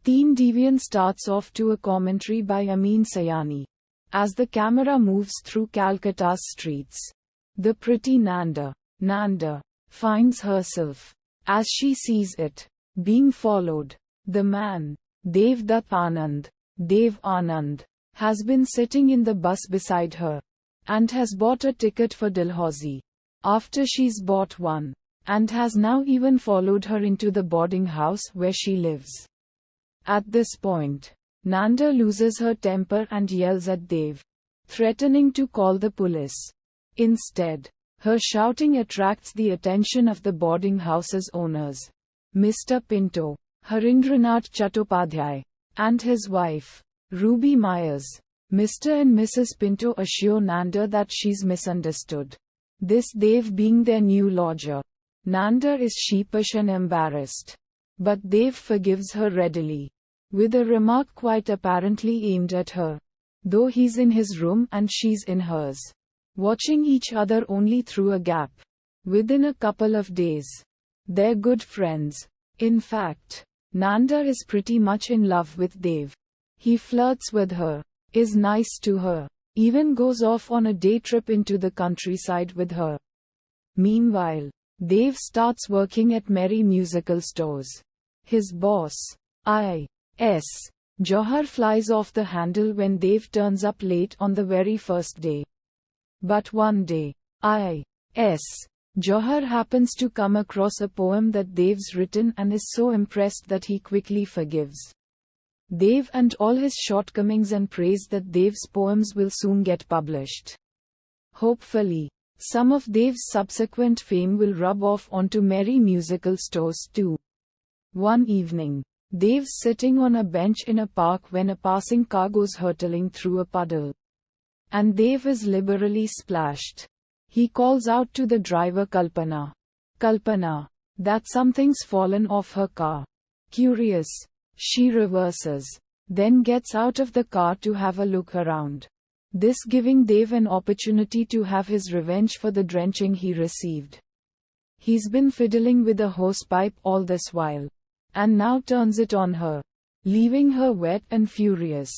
Teen Deviant starts off to a commentary by Amin Sayani. As the camera moves through Calcutta's streets, the pretty Nanda finds herself, as she sees it, being followed. The man, Dev Anand, has been sitting in the bus beside her, and has bought a ticket for Dalhousie, after she's bought one, and has now even followed her into the boarding house where she lives. At this point, Nanda loses her temper and yells at Dev, threatening to call the police. Instead, her shouting attracts the attention of the boarding house's owners, Mr. Pinto, Harindranath Chattopadhyay, and his wife, Ruby Myers. Mr. and Mrs. Pinto assure Nanda that she's misunderstood, this Dev being their new lodger. Nanda is sheepish and embarrassed, but Dev forgives her readily, with a remark quite apparently aimed at her, though he's in his room and she's in hers, watching each other only through a gap. Within a couple of days, they're good friends. In fact, Nanda is pretty much in love with Dev. He flirts with her, is nice to her, even goes off on a day trip into the countryside with her. Meanwhile, Dev starts working at Merry Musical Stores. His boss, I.S. Johar, flies off the handle when Dev turns up late on the very first day. But one day, I.S. Johar happens to come across a poem that Dev's written and is so impressed that he quickly forgives Dev and all his shortcomings and prays that Dev's poems will soon get published. Hopefully, some of Dev's subsequent fame will rub off onto Merry Musical Stores too. One evening, Dev's sitting on a bench in a park when a passing car goes hurtling through a puddle, and Dev is liberally splashed. He calls out to the driver Kalpana, that something's fallen off her car. Curious, she reverses, then gets out of the car to have a look around, this giving Dev an opportunity to have his revenge for the drenching he received. He's been fiddling with a hosepipe all this while, and now turns it on her, leaving her wet and furious.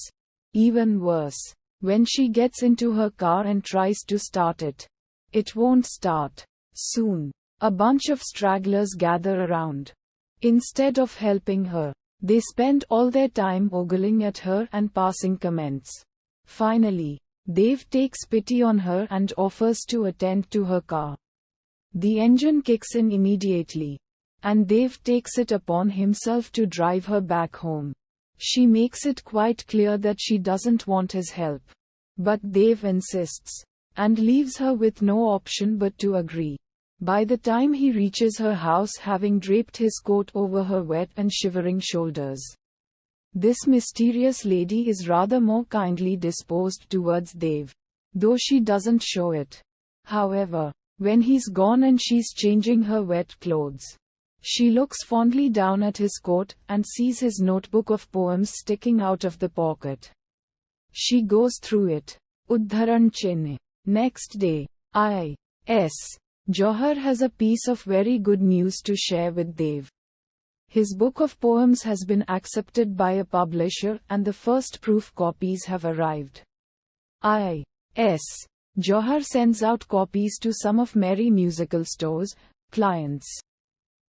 Even worse, when she gets into her car and tries to start it, it won't start. Soon, a bunch of stragglers gather around. Instead of helping her, they spend all their time ogling at her and passing comments. Finally, Dev takes pity on her and offers to attend to her car. The engine kicks in immediately, and Dev takes it upon himself to drive her back home. She makes it quite clear that she doesn't want his help, but Dev insists, and leaves her with no option but to agree. By the time he reaches her house, having draped his coat over her wet and shivering shoulders, this mysterious lady is rather more kindly disposed towards Dev, though she doesn't show it. However, when he's gone and she's changing her wet clothes, she looks fondly down at his coat and sees his notebook of poems sticking out of the pocket. She goes through it. Uddharan Chinn. Next day, I.S. Johar has a piece of very good news to share with Dev. His book of poems has been accepted by a publisher and the first proof copies have arrived. I.S. Johar sends out copies to some of Merry Musical Stores' clients.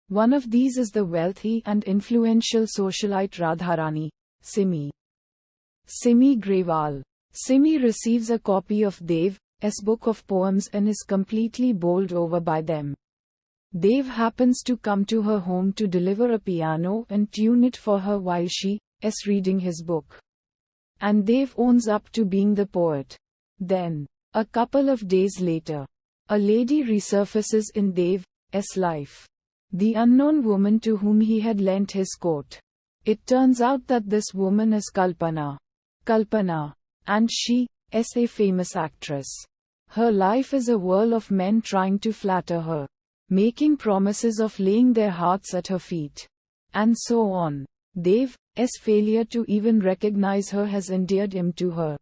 One of these is the wealthy and influential socialite Radharani, Simi Grewal. Simi receives a copy of Dev's book of poems and is completely bowled over by them. Dev happens to come to her home to deliver a piano and tune it for her while she is reading his book. And Dev owns up to being the poet. Then, a couple of days later, a lady resurfaces in Dev's life. The unknown woman to whom he had lent his coat. It turns out that this woman is Kalpana, and she is a famous actress. Her life is a whirl of men trying to flatter her, making promises of laying their hearts at her feet, and so on. Dev's failure to even recognize her has endeared him to her.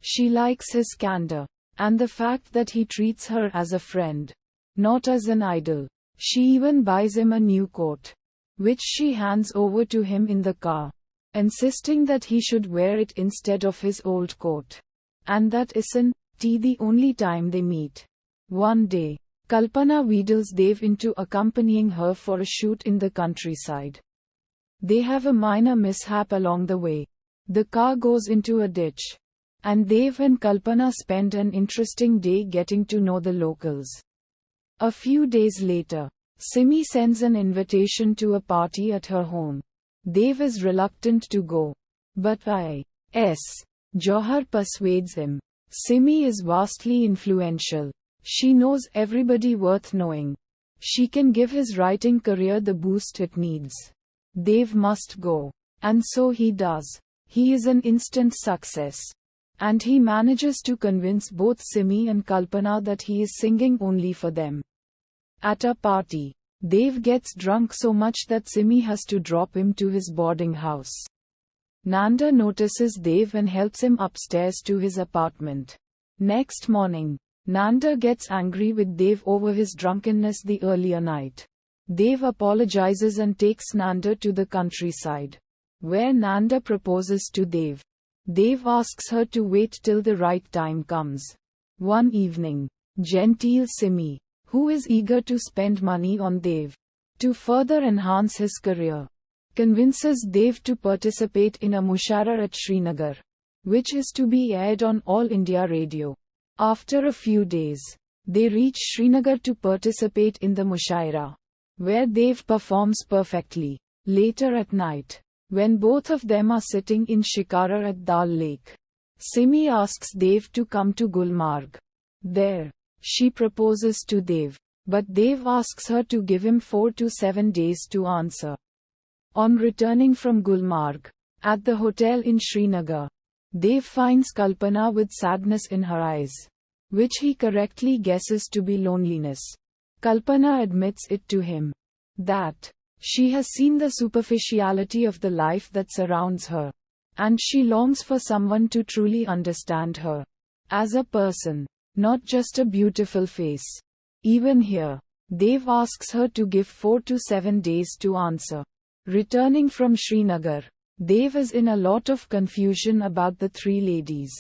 She likes his candor, and the fact that he treats her as a friend, not as an idol. She even buys him a new coat, which she hands over to him in the car. insisting that he should wear it instead of his old coat. And that isn't the only time they meet. One day, Kalpana wheedles Dev into accompanying her for a shoot in the countryside. They have a minor mishap along the way. The car goes into a ditch. And Dev and Kalpana spend an interesting day getting to know the locals. A few days later, Simi sends an invitation to a party at her home. Dev is reluctant to go. But Johar persuades him. Simi is vastly influential. She knows everybody worth knowing. She can give his writing career the boost it needs. Dev must go. And so he does. He is an instant success. And he manages to convince both Simi and Kalpana that he is singing only for them. At a party, Dev gets drunk so much that Simi has to drop him to his boarding house. Nanda notices Dev and helps him upstairs to his apartment. Next morning, Nanda gets angry with Dev over his drunkenness the earlier night. Dev apologizes and takes Nanda to the countryside, where Nanda proposes to Dev. Dev asks her to wait till the right time comes. One evening, genteel Simi, who is eager to spend money on Dev to further enhance his career, convinces Dev to participate in a mushaira at Srinagar, which is to be aired on All India Radio. After a few days, they reach Srinagar to participate in the mushaira, where Dev performs perfectly. Later at night, when both of them are sitting in Shikara at Dal Lake, Simi asks Dev to come to Gulmarg. There, she proposes to Dev, but Dev asks her to give him 4 to 7 days to answer. On returning from Gulmarg, at the hotel in Srinagar, Dev finds Kalpana with sadness in her eyes, which he correctly guesses to be loneliness. Kalpana admits it to him, that she has seen the superficiality of the life that surrounds her, and she longs for someone to truly understand her as a person, not just a beautiful face. Even here, Dev asks her to give 4 to 7 days to answer. Returning from Srinagar, Dev is in a lot of confusion about the 3 ladies.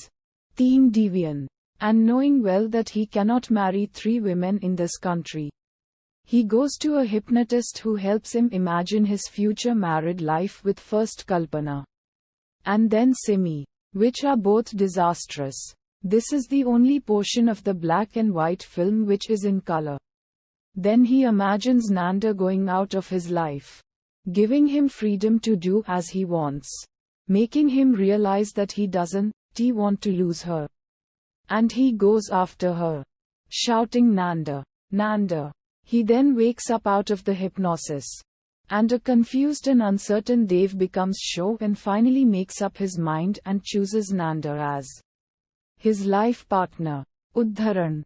Teen Devian, and knowing well that he cannot marry 3 women in this country. He goes to a hypnotist who helps him imagine his future married life with first Kalpana and then Simi, which are both disastrous. This is the only portion of the black and white film which is in color. Then he imagines Nanda going out of his life, giving him freedom to do as he wants, making him realize that he doesn't want to lose her. And he goes after her, shouting Nanda, Nanda. He then wakes up out of the hypnosis, and a confused and uncertain Dev becomes sure and finally makes up his mind and chooses Nanda as his life partner. Uddharan.